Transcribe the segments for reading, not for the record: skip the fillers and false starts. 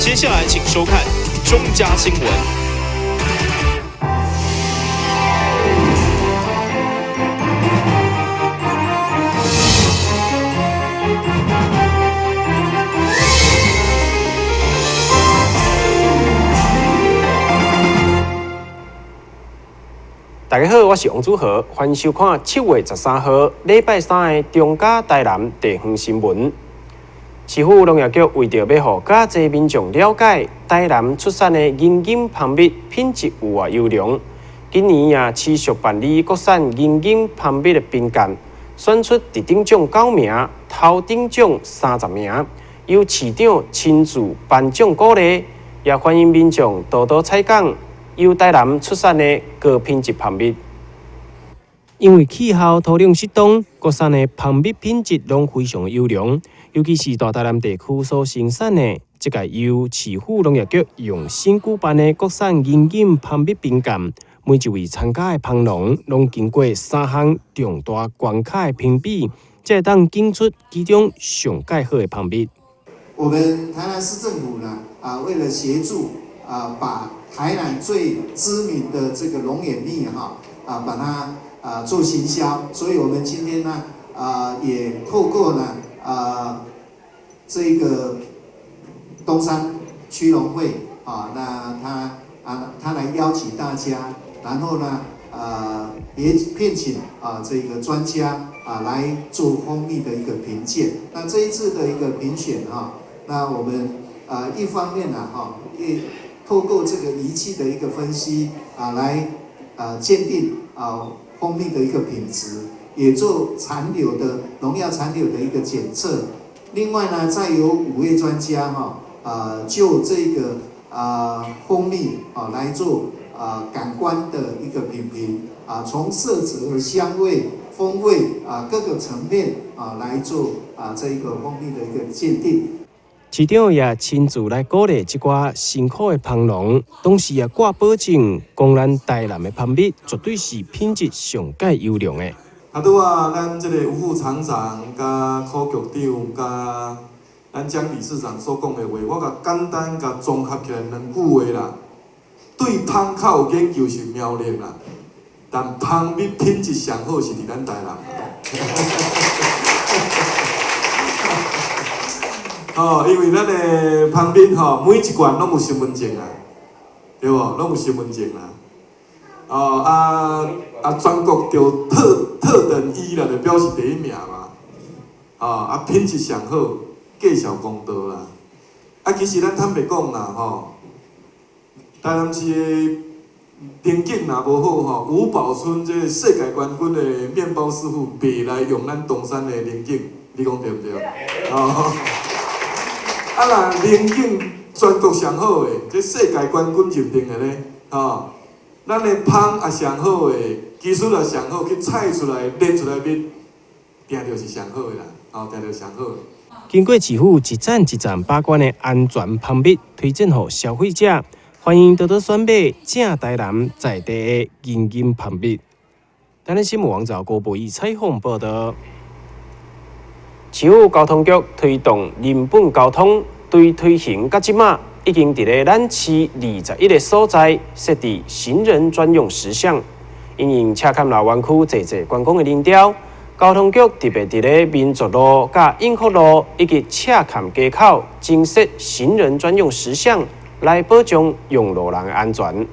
接下来请收看中嘉新闻。大家好，我是王祖和，欢迎收看7月13号礼拜三的中嘉台南地方新闻。市府农业局为着要互较侪民众了解台南出产的银金蜂蜜品质有偌优良，今年也持续办理国产银金蜂蜜的评鉴，选出第顶奖9名，头顶奖30名，由市长亲自颁奖鼓励，也欢迎民众多多采购。由台南出产的高品质蜂蜜，因为气候土壤适当，国产的蜂蜜品质拢非常优良。尤其是大台南地区所生产的，这个由市府农业局用心举办的国产银金蜂蜜评鉴，每一位参加的蜂农拢经过3项重大关卡的评比，才当竞出其中上盖好的蜂蜜。我们台南市政府呢，为了协助把台南最知名的这个龙眼蜜把它做行销，所以我们今天呢也透过呢这个东山区农会那他来邀请大家，然后呢也聘请这个专家来做蜂蜜的一个评鉴。那这一次的一个评选那我们一方面呢透过这个仪器的一个分析来鉴定蜂蜜的一个品质，也做农药残留的一个检测。另外呢，再由5位专家就这个蜂蜜来做感官的一个品评从色泽、香味、风味各个层面来做这个蜂蜜的一个鉴定。市长也亲自来鼓励这寡辛苦的蜂农，同时也挂保证，讲咱台南的蜂蜜绝对是品质上界优良的。咱这个吴副厂长、甲柯局长、甲咱江理事长所讲的话，我甲简单甲综合起来2句话啦。对蜂较有研究是苗栗啦，但蜂蜜品质上好是伫咱台南。因为咱的蜂蜜每一罐拢有身份证对无？拢有身份证全国就特等1啦，就表示第1名嘛。品质上好，介绍公道啦。其实咱坦白讲啦，台南市的环境若无好吴宝春这世界冠军的面包师傅袂来用咱东山的环境，你讲对不对？若环境全国上好的，这世界冠军认定的咧，咱的蜂也上好的，技术也上好，去采出来、炼出来蜜，定着是上好的啦，定着上好的。经过市府一站一站把关的安全蜂蜜推荐给消费者，欢迎多多选买正台南在地的银金蜂蜜。台南新闻网赵国培采访报道。市府交通局推动人本交通，对推行到即马，已经伫咧咱市21个所在设置行人专用石像。因应赤坎老湾区济观光的人潮，交通局特别伫咧民族路、甲永福路以及赤坎街口增设行人专用石像，来保障用路人的安全。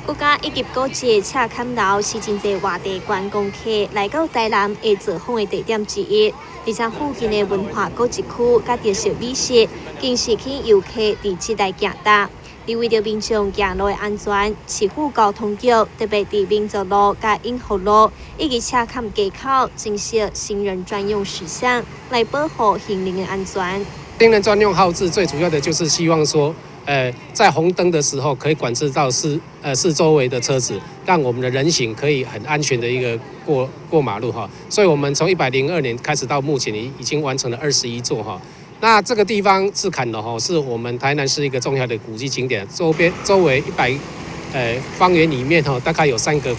国家以及国际赤坎楼是真侪外地观光客来到台南会造访的地点之一，而且附近的文化古迹区甲特色美食，更是吸引游客伫这来行搭。而为着民众行路的安全，市府交通局特别伫民族路、甲永福路以及赤坎街口增设行人专用石像，来保护行人的安全。行人专用号志最主要的就是希望说。在红灯的时候，可以管制到四周围的车子，让我们的人行可以很安全的一个过马路哈。所以我们从102年开始到目前已经完成了21座哈。那这个地方赤坎楼是我们台南市一个重要的古迹景点，周围100方圆里面大概有3个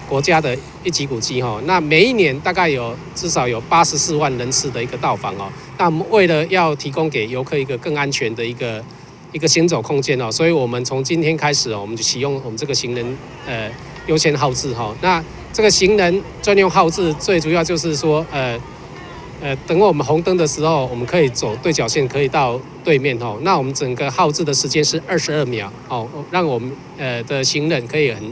国家的一级古迹哈。那每一年大概至少有84万人次的一个到访哦。那我们为了要提供给游客一个更安全的一个行走空间哦，所以我们从今天开始哦，我们就启用我们这个行人优先号志哈。那这个行人专用号志最主要就是说等我们红灯的时候，我们可以走对角线，可以到对面哦。那我们整个号志的时间是22秒哦，让我们的行人可以很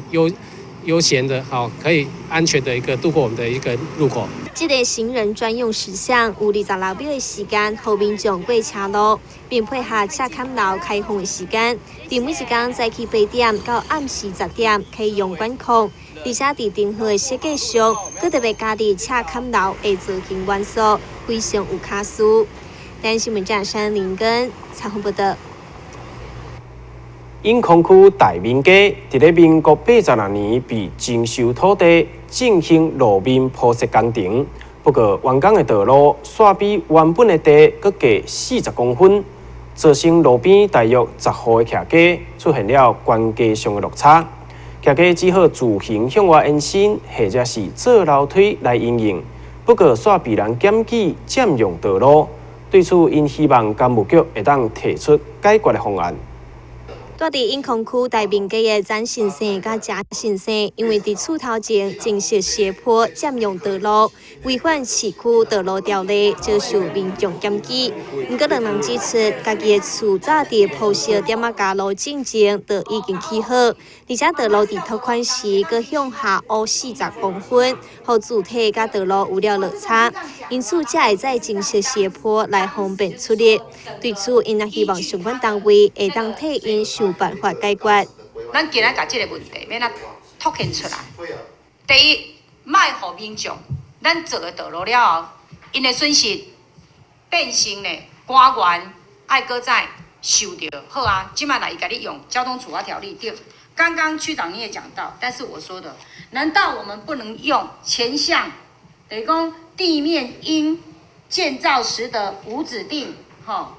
悠闲的可以安全的度过我们的一个路口。这个行人专用石像有26秒的时间，后民众过车路，并配合车坎路开放的时间，伫每一天早起8点到暗时10点可以用管控。而且伫灯号的设计上，佮特别加入车坎路的造型元素，非常有卡斯。但新闻站山林根采访报道。永康区大民街伫咧民国82年被征收土地，进行路面铺设工程。不过，完工的道路线比原本的地佮加40公分，造成路边大约10户的骑家出现了关系上的落差。骑家只好自行向外延伸，或者是做楼梯来营运。不过，煞被人检举占用道路，对此因希望干务局会当提出解决的方案。住伫永康区大民街的詹先生甲贾先生，因为伫厝头前建设斜坡占用道路，违反市区道路条例，遭受民众检举。不过，两人指出，家己的厝早伫铺设点加路进前就已经起好，而且道路伫拓宽时，佮向下凹40公分，互主体甲道路有了落差，因此才会再建设斜坡来方便出入。对此，因也希望相关单位会当替因想办法解决。咱今仔甲这个问题免凸显出来。第一，卖互民众，咱做个道路了后，因的损失变成呢官员爱搁再受着。好啊，即摆来伊甲你用交通处罚条例对。刚刚区长你也讲到，但是我说的，难道我们不能用前项，等于讲地面因建造时的无指定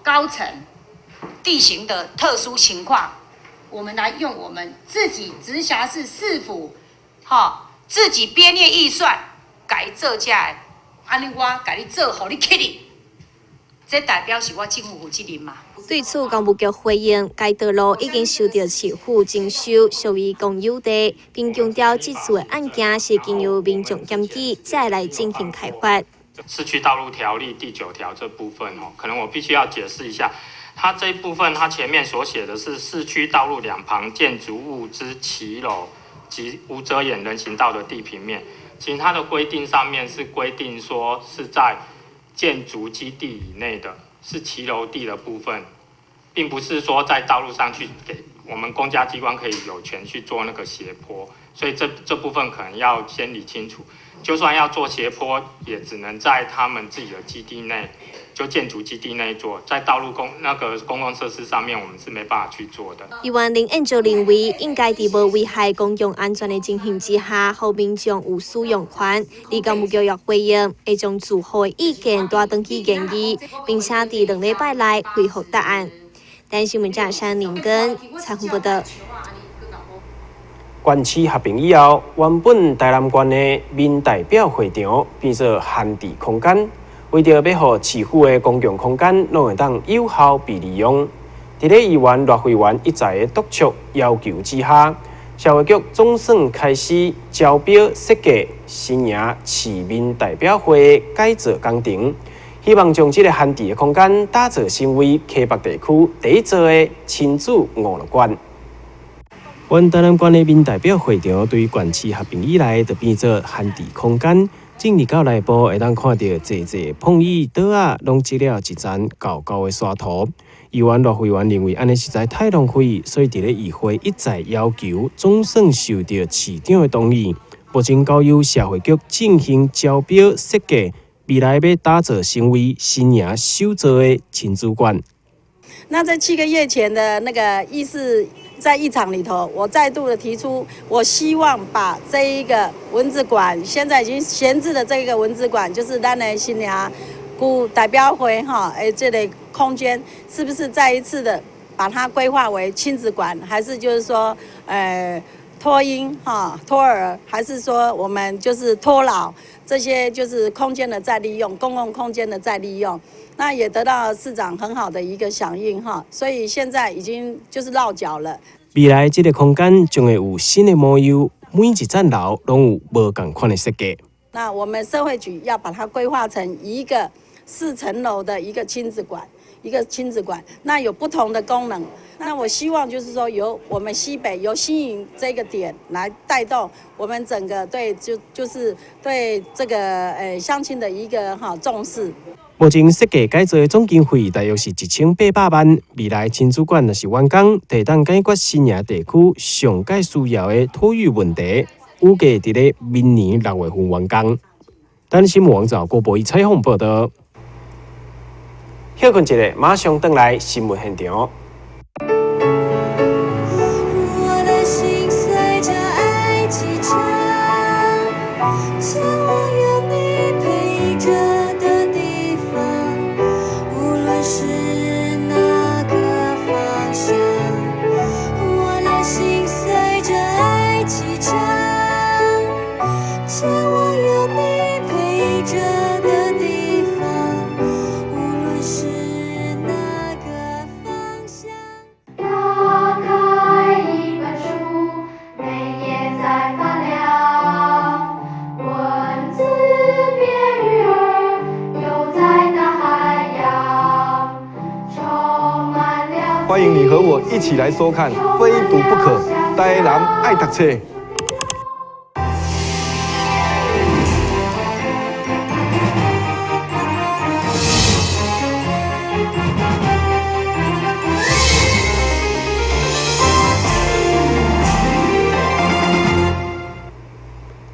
高层地形的特殊情况，我们来用我们自己直辖市市府自己编列预算改做这的，安尼我改你做，互你起哩，这代表是我政府负责任嘛？对此，公务局回应，该道路已经受到市府征收，属于公有地，并强调这次的案件是经由民众检举，才来进行开发。市区道路条例第9条这部分可能我必须要解释一下。它这一部分，它前面所写的是市区道路两旁建筑物之骑楼及无遮掩人行道的地平面。其实它的规定上面是规定说是在建筑基地以内的，是骑楼地的部分，并不是说在道路上去给我们公家机关可以有权去做那个斜坡。所以这部分可能要先理清楚。就算要做斜坡，也只能在他们自己的基地内。就建筑基地内做，在道路公共设施上面，我们是没办法去做的。议员林彦就认为，应该在无危害公共安全的情形之下，让民众有使用权。而公务局也回应，会将住户的意见带登去建议，并且在2礼拜内回复答案。但新闻站山林根采访报道。县市合并以后，原本台南县的民代表会场变作闲置空间。为着要让市府的公共空间拢会当有效被利用，伫咧议员骆慧媛一再的督促要求之下，消费局总算开始招标设计新营市民代表会改造工程，希望将这个闲置的空间打造成为溪北地区第一座的亲子娱乐馆。原台南县的民代表会场对于县市合并以来，就变作闲置空间。进入到内部，会当看到侪碰椅、桌仔，拢积了一层厚厚的沙土。议员骆慧媛认为，安尼实在太浪费，所以伫咧议会一再要求，总算受到市长的同意，目前交由社会局进行招标设计，未来要打造成为新营首座的亲子馆。那在7个月前的那个议事在议场里头，我再度的提出，我希望把这一个文字馆，现在已经闲置的这个文字馆，就是咱的新营区代表会这类空间，是不是再一次的把它规划为亲子馆，还是就是说，托婴托儿，还是说我们就是托老，这些就是空间的再利用，公共空间的再利用，那也得到市长很好的一个响应所以现在已经就是落脚了。未来这个空间将会有新的模样，每一层楼拢有无同款的设计。那我们社会局要把它规划成一个4层楼的一个亲子馆，那有不同的功能。那我希望就是说，由我们西北由新营这个点来带动我们整个就是对这个乡亲的一个重视。目前设计改造的总经费大约是1800万。未来亲子馆若是完工，就当解决新营地区上界需要的托育问题。预计伫咧明年6月份完工。等新闻网站郭博仪采访报道。休困一下，马上回来新闻现场。我的心随着爱启程，向往有你陪着的地方，无论是哪个方向。我的心随着爱启程，向往有你陪着的地方，无论是哪个方向。打开一本书，每页在发亮，文字变鱼儿，游在大海洋，充满了。欢迎你和我一起来收看《非读不可》，台南爱读册。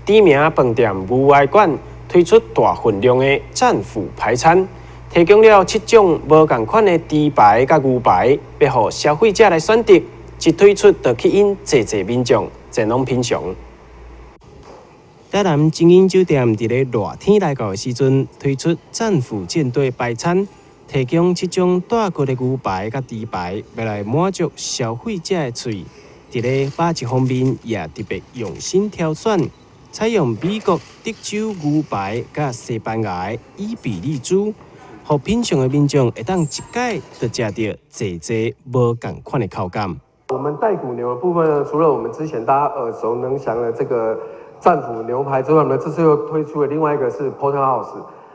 知名饭店牛爱馆推出大分量的战斧排餐，提供了7种无同款的猪排甲牛排，要予消费者来选择。一推出就吸引济民众前往品尝。台南精英酒店伫咧热天来到的时阵，推出战斧舰队排餐，提供7种大骨的牛排甲猪排，要来满足消费者的嘴。伫咧肉质方面也特别用心挑选。采用美国、德州牛排甲西班牙的伊比利猪，互品尝的民众会当一解就食到济无同款的口感。我们带骨牛的部分呢，除了我们之前大家耳熟能详的这个战斧牛排之外呢，这次又推出了另外一个是 Porterhouse。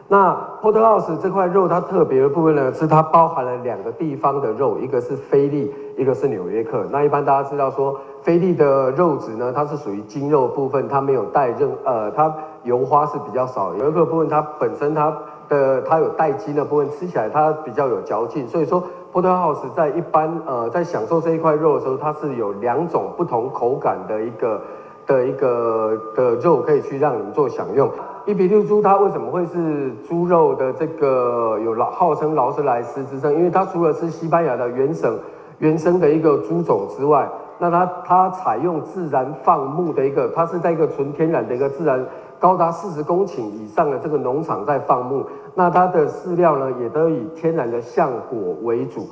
那 Porterhouse 这块肉它特别的部分呢，是它包含了2个地方的肉，一个是菲力，一个是纽约客。那一般大家知道说，菲力的肉质呢，它是属于筋肉部分，它没有带它油花是比较少。纽约客部分它本身它有带筋的部分，吃起来它比较有嚼劲。所以说 Porterhouse 在一般在享受这一块肉的时候，它是有2种不同口感的肉可以去让你们做享用。伊比利猪它为什么会是猪肉的这个有号称劳斯莱斯之称？因为它除了是西班牙的原生的一个猪种之外，那它采用自然放牧的它是在一个纯天然的一个自然高达40公顷以上的这个农场在放牧，那它的饲料呢也都以天然的橡果为主。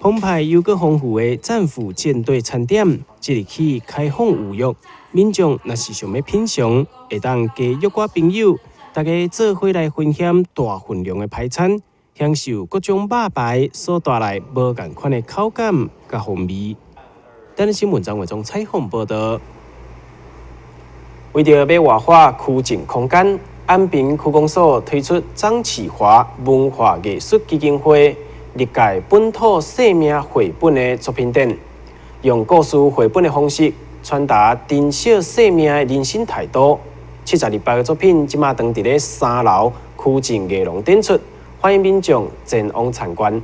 澎湃又阁丰富的战斧舰队餐点，即日起开放预约。民众若是想要品尝，会当加约我朋友，大家做伙来分享大分量的排餐，享受各种肉排所带来无同款的口感甲风味。等新闻张伟忠采访报道。为着要活化区境空间，安平区公所推出张启华文化艺术基金会历届本土生命绘本的作品展，用故事绘本的方式传达珍惜生命的人生态度。72摆的作品即马当伫咧3楼区境艺廊展出，欢迎民众前往参观。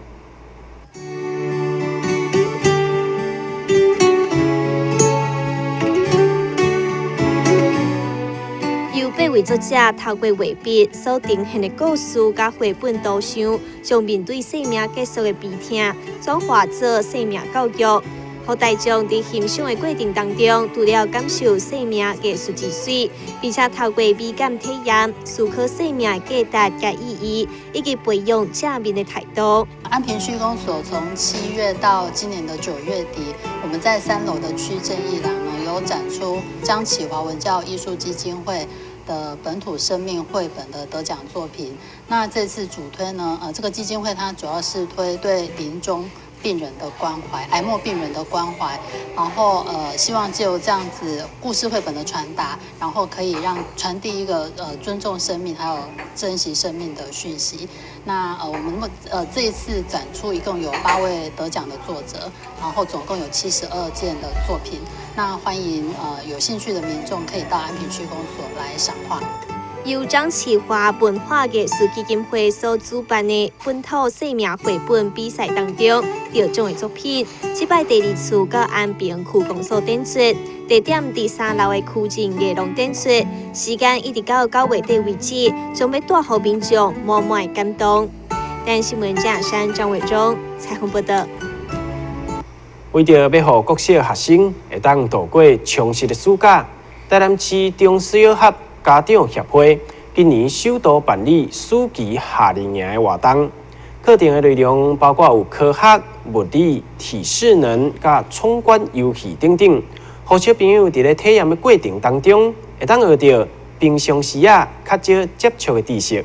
8位作者透过画笔所呈现的故事甲绘本图像，将面对生命结束的悲痛转化做生命教育，让大众在欣赏的过程当中，除了感受生命艺术之水，并且透过美感体验，思考生命的价值甲意义，以及培养正面的态度。安平区公所从7月到今年的9月底，我们在3楼的区正艺廊呢，有展出张启华文教艺术基金会的本土生命绘本的得奖作品。那这次主推呢，这个基金会它主要是推对临终病人的关怀，癌末病人的关怀，然后希望借由这样子故事绘本的传达，然后可以让传递一个尊重生命还有珍惜生命的讯息。那我们这一次展出一共有8位得奖的作者，然后总共有72件的作品。那欢迎有兴趣的民众可以到安平区公所来赏画。由张启华文化艺术基金会所主办的本土生命绘本比赛当中，得奖的作品，这摆第2次到安平区公所展出，地点第3楼的区境艺廊展出，时间一直到9月底为止，将要带给民众满满的感动。但新闻嘉山张伟忠采访报道。为着要让国小学生会当度过充实的暑假，台南市中小学家长协会今年首度办理暑期夏令营的活动，课程的内容包括有科学、物理、体适能、甲闯关游戏等等，让小朋友伫咧体验的过程当中，会当学到平常时较少接触的知识。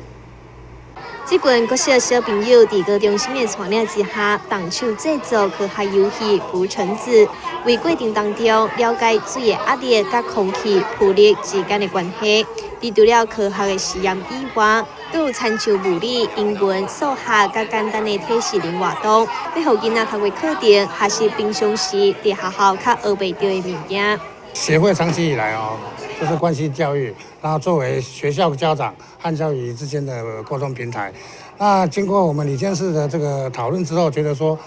这群国小小朋友在高中生的带领之下，动手制作科学游戏浮尘子，为过程当中了解水的压力甲空气浮力之间的关系。除了科学的实验以外，都有参照物理、英文、数学甲简单的体适能活动，要让囡仔透过课程学习平常时在学校较学袂到的物件。协会长期以来就是关心教育，然后作为学校家长和教育之间的沟通平台。那经过我们理监事的这个讨论之后，觉得说，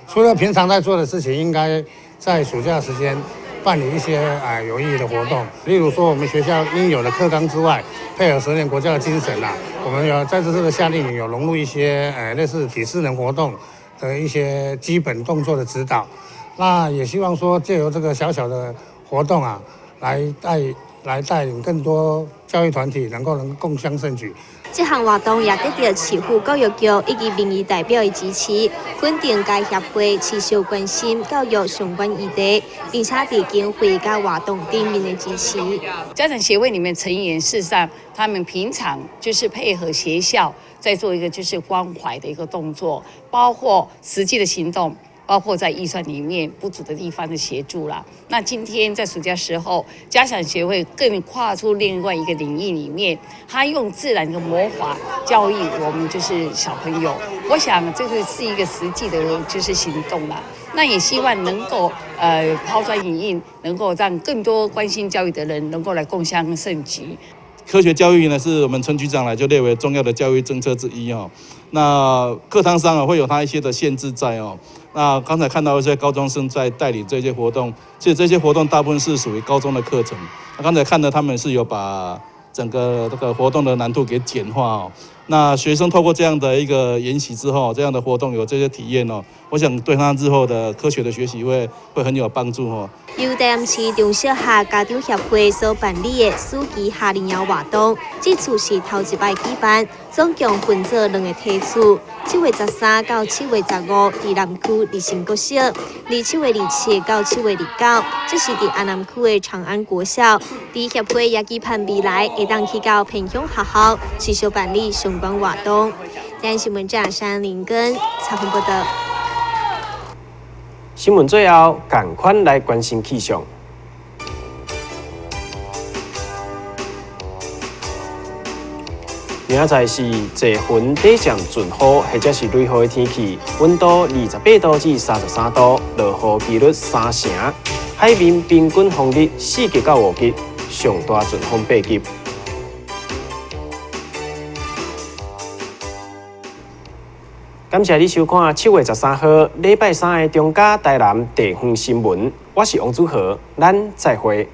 除了平常在做的事情，应该在暑假时间办理一些有意义的活动。例如说，我们学校应有的课纲之外，配合10年国教的精神我们有在这次的夏令营有融入一些类似体适能活动的一些基本动作的指导。那也希望说，借由这个小小的活动来带领更多教育团体能够共襄盛举。这项活动也得到市府教育局以及民意代表的支持，肯定该协会持续关心教育相关议题，并且提经会甲活动顶面的支持。家长协会里面成员，事实上他们平常就是配合学校在做一个就是关怀的一个动作，包括实际的行动。包括在预算里面不足的地方的协助啦。那今天在暑假时候，家长协会更跨出另外一个领域里面，他用自然的魔法教育我们就是小朋友。我想这个是一个实际的就是行动啦。那也希望能够抛砖引玉，能够让更多关心教育的人能够来共襄盛举。科学教育呢，是我们陈局长就列为重要的教育政策之一那课堂上会有它一些的限制在那刚才看到一些高中生在带领这些活动，其实这些活动大部分是属于高中的课程。那刚才看到他们是有把整个这个活动的难度给简化那学生透过这样的一个研习之后，这样的活动有这些体验我想对他日后的科学的学习会很有帮助由台南市中小学家长协会所办理的暑期夏令营活动，这次是头一摆举办，总共分做2个梯次，7月13到7月15在南区立新国小，27月27到7月29，这是在安南区的长安国小。伫协会也期盼未来会当去到偏乡学校，持续办理相关活动。但新闻站山林根采访报道。新闻最后，赶快来关心气象。明仔是坐云底降准雨，或者是雷雨的天气，温度28度至33度，落雨几率3成。海面平均风力4级到5级，上大阵风8级。感谢你收看7月13號禮拜3的中嘉台南地方新聞，我是王祖和，咱再會。